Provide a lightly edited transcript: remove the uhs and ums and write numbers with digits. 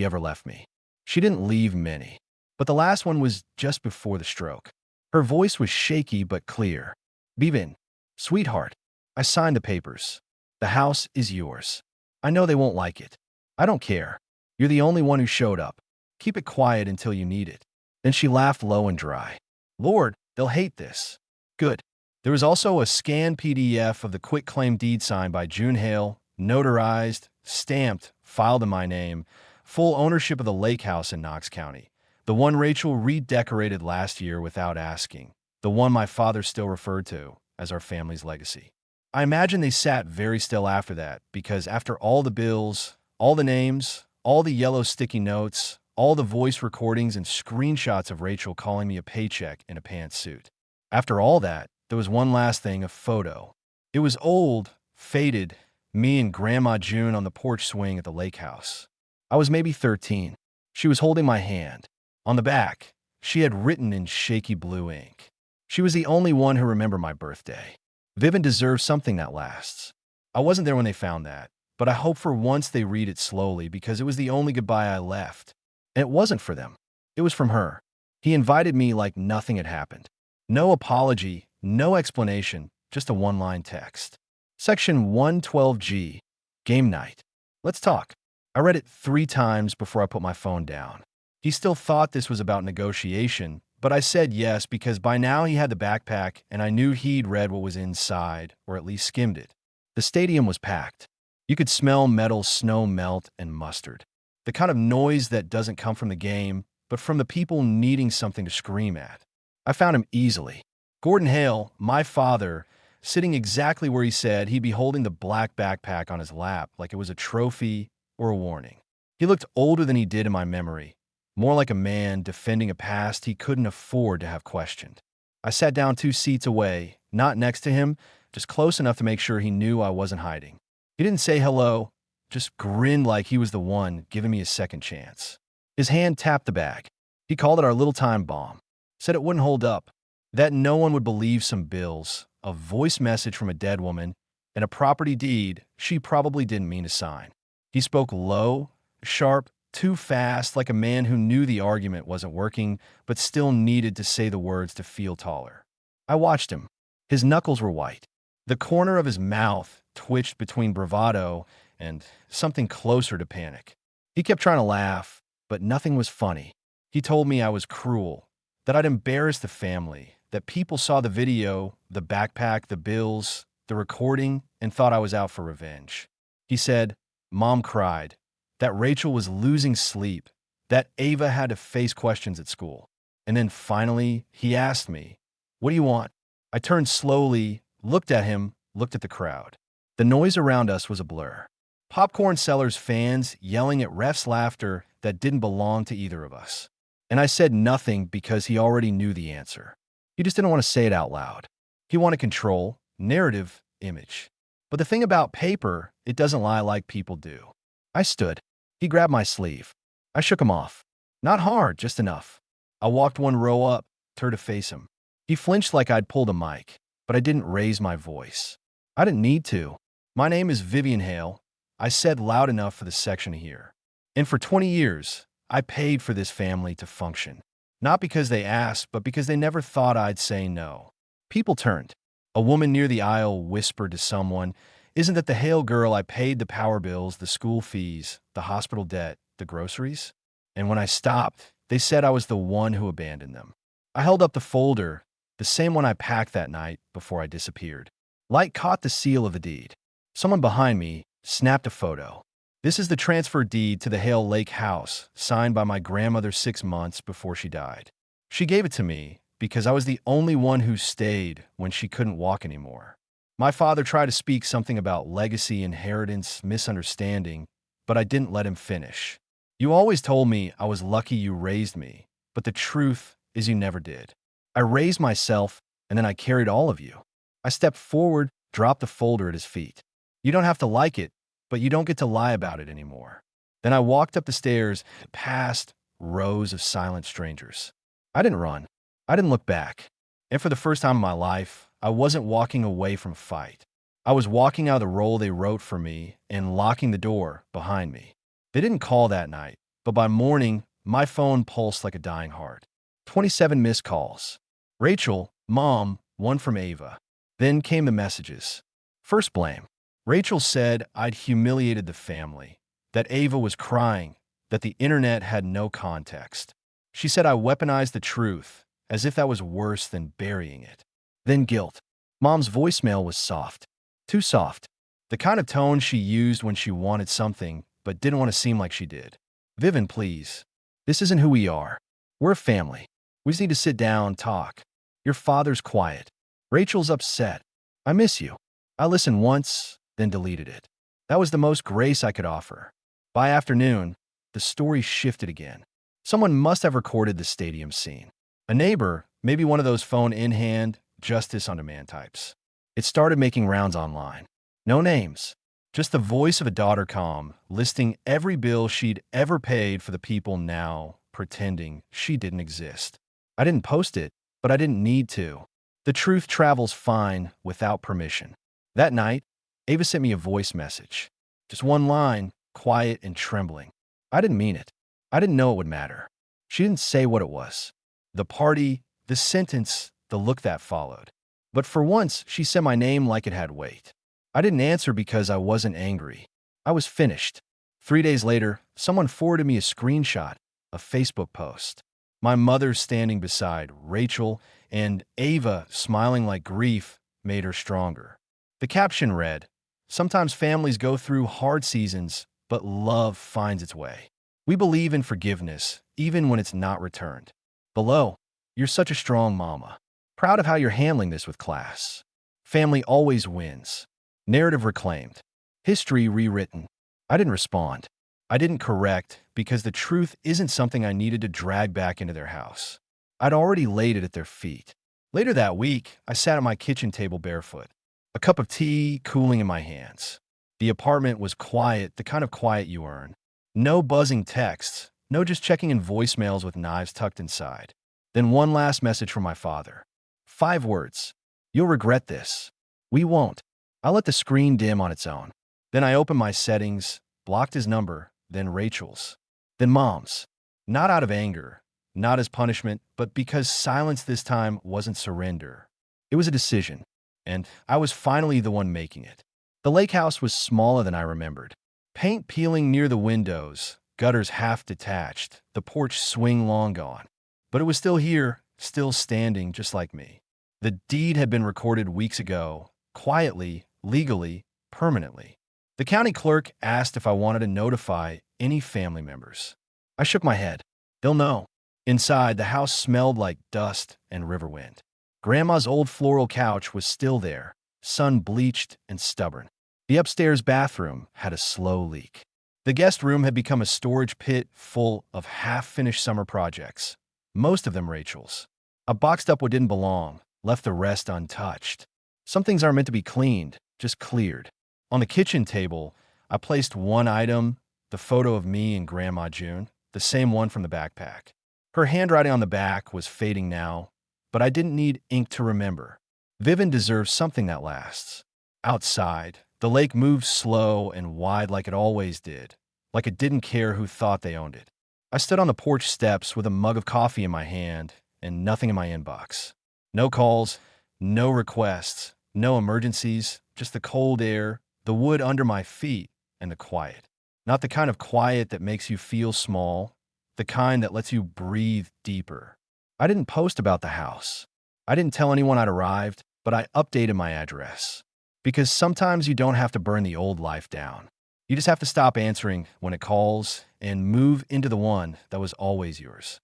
she ever left me. She didn't leave many, but the last one was just before the stroke. Her voice was shaky but clear. Bevin, sweetheart, I signed the papers. The house is yours. I know they won't like it. I don't care. You're the only one who showed up. Keep it quiet until you need it. Then she laughed low and dry. Lord, they'll hate this. Good. There was also a scanned PDF of the quitclaim deed signed by June Hale, notarized, stamped, filed in my name, full ownership of the lake house in Knox County. The one Rachel redecorated last year without asking. The one my father still referred to as our family's legacy. I imagine they sat very still after that, because after all the bills, all the names, all the yellow sticky notes, all the voice recordings and screenshots of Rachel calling me a paycheck in a pantsuit. After all that, there was one last thing, a photo. It was old, faded, me and Grandma June on the porch swing at the lake house. I was maybe 13. She was holding my hand. On the back, she had written in shaky blue ink. She was the only one who remembered my birthday. Vivian deserves something that lasts. I wasn't there when they found that, but I hope for once they read it slowly because it was the only goodbye I left. And it wasn't for them. It was from her. He invited me like nothing had happened. No apology, no explanation, just a one-line text. Section 112G, game night. Let's talk. I read it 3 times before I put my phone down. He still thought this was about negotiation, but I said yes because by now he had the backpack and I knew he'd read what was inside, or at least skimmed it. The stadium was packed. You could smell metal, snow melt, and mustard. The kind of noise that doesn't come from the game, but from the people needing something to scream at. I found him easily. Gordon Hale, my father, sitting exactly where he said he'd be holding the black backpack on his lap like it was a trophy or a warning. He looked older than he did in my memory, more like a man defending a past he couldn't afford to have questioned. I sat down 2 seats away, not next to him, just close enough to make sure he knew I wasn't hiding. He didn't say hello, just grinned like he was the one giving me a second chance. His hand tapped the bag. He called it our little time bomb. Said it wouldn't hold up, that no one would believe some bills, a voice message from a dead woman, and a property deed she probably didn't mean to sign. He spoke low, sharp, too fast, like a man who knew the argument wasn't working, but still needed to say the words to feel taller. I watched him. His knuckles were white. The corner of his mouth twitched between bravado and something closer to panic. He kept trying to laugh, but nothing was funny. He told me I was cruel, that I'd embarrassed the family, that people saw the video, the backpack, the bills, the recording, and thought I was out for revenge. He said, Mom cried, that Rachel was losing sleep, that Ava had to face questions at school. And then finally, he asked me, what do you want? I turned slowly, looked at him, looked at the crowd. The noise around us was a blur. Popcorn sellers' fans yelling at refs' laughter that didn't belong to either of us. And I said nothing because he already knew the answer. He just didn't want to say it out loud. He wanted control, narrative, image. But the thing about paper, it doesn't lie like people do. I stood. He grabbed my sleeve. I shook him off. Not hard, just enough. I walked 1 row up, turned to face him. He flinched like I'd pulled a mic, but I didn't raise my voice. I didn't need to. My name is Vivian Hale, I said loud enough for the section to hear. And for 20 years, I paid for this family to function. Not because they asked, but because they never thought I'd say no. People turned. A woman near the aisle whispered to someone, isn't that the Hale girl I paid the power bills, the school fees, the hospital debt, the groceries? And when I stopped, they said I was the one who abandoned them. I held up the folder, the same one I packed that night before I disappeared. Light caught the seal of the deed. Someone behind me snapped a photo. This is the transfer deed to the Hale Lake house, signed by my grandmother 6 months before she died. She gave it to me because I was the only one who stayed when she couldn't walk anymore. My father tried to speak something about legacy, inheritance, misunderstanding, but I didn't let him finish. You always told me I was lucky you raised me, but the truth is you never did. I raised myself, and then I carried all of you. I stepped forward, dropped the folder at his feet. You don't have to like it, but you don't get to lie about it anymore. Then I walked up the stairs, past rows of silent strangers. I didn't run. I didn't look back. And for the first time in my life, I wasn't walking away from a fight. I was walking out of the roll they wrote for me and locking the door behind me. They didn't call that night, but by morning, my phone pulsed like a dying heart. 27 missed calls. Rachel, Mom, one from Ava. Then came the messages. First blame. Rachel said I'd humiliated the family, that Ava was crying, that the internet had no context. She said I weaponized the truth, as if that was worse than burying it. Then guilt. Mom's voicemail was soft. Too soft. The kind of tone she used when she wanted something, but didn't want to seem like she did. Vivian, please. This isn't who we are. We're a family. We just need to sit down, talk. Your father's quiet. Rachel's upset. I miss you. I listened once, then deleted it. That was the most grace I could offer. By afternoon, the story shifted again. Someone must have recorded the stadium scene. A neighbor, maybe one of those phone in hand, justice on demand types. It started making rounds online. No names. Just the voice of a daughter calm, listing every bill she'd ever paid for the people now pretending she didn't exist. I didn't post it, but I didn't need to. The truth travels fine without permission. That night, Ava sent me a voice message. Just one line, quiet and trembling. I didn't mean it. I didn't know it would matter. She didn't say what it was. The party, the sentence, the look that followed. But for once, she said my name like it had weight. I didn't answer because I wasn't angry. I was finished. 3 days later, someone forwarded me a screenshot, a Facebook post. My mother standing beside Rachel and Ava smiling like grief made her stronger. The caption read, "Sometimes families go through hard seasons, but love finds its way. We believe in forgiveness, even when it's not returned." Below, "You're such a strong mama. Proud of how you're handling this with class. Family always wins." Narrative reclaimed. History rewritten. I didn't respond. I didn't correct because the truth isn't something I needed to drag back into their house. I'd already laid it at their feet. Later that week, I sat at my kitchen table barefoot, a cup of tea cooling in my hands. The apartment was quiet, the kind of quiet you earn. No buzzing texts, no just checking in voicemails with knives tucked inside. Then one last message from my father. 5 words. "You'll regret this." "We won't." I let the screen dim on its own. Then I opened my settings, blocked his number, then Rachel's. Then Mom's. Not out of anger, not as punishment, but because silence this time wasn't surrender. It was a decision, and I was finally the one making it. The lake house was smaller than I remembered. Paint peeling near the windows, gutters half detached, the porch swing long gone. But it was still here, still standing just like me. The deed had been recorded weeks ago, quietly, legally, permanently. The county clerk asked if I wanted to notify any family members. I shook my head. They'll know. Inside, the house smelled like dust and river wind. Grandma's old floral couch was still there, sun-bleached and stubborn. The upstairs bathroom had a slow leak. The guest room had become a storage pit full of half-finished summer projects, most of them Rachel's. I boxed up what didn't belong, left the rest untouched. Some things aren't meant to be cleaned, just cleared. On the kitchen table, I placed one item, the photo of me and Grandma June, the same one from the backpack. Her handwriting on the back was fading now, but I didn't need ink to remember. Vivian deserves something that lasts. Outside, the lake moved slow and wide like it always did, like it didn't care who thought they owned it. I stood on the porch steps with a mug of coffee in my hand and nothing in my inbox. No calls, no requests, no emergencies, just the cold air, the wood under my feet, and the quiet. Not the kind of quiet that makes you feel small, the kind that lets you breathe deeper. I didn't post about the house. I didn't tell anyone I'd arrived, but I updated my address. Because sometimes you don't have to burn the old life down. You just have to stop answering when it calls and move into the one that was always yours.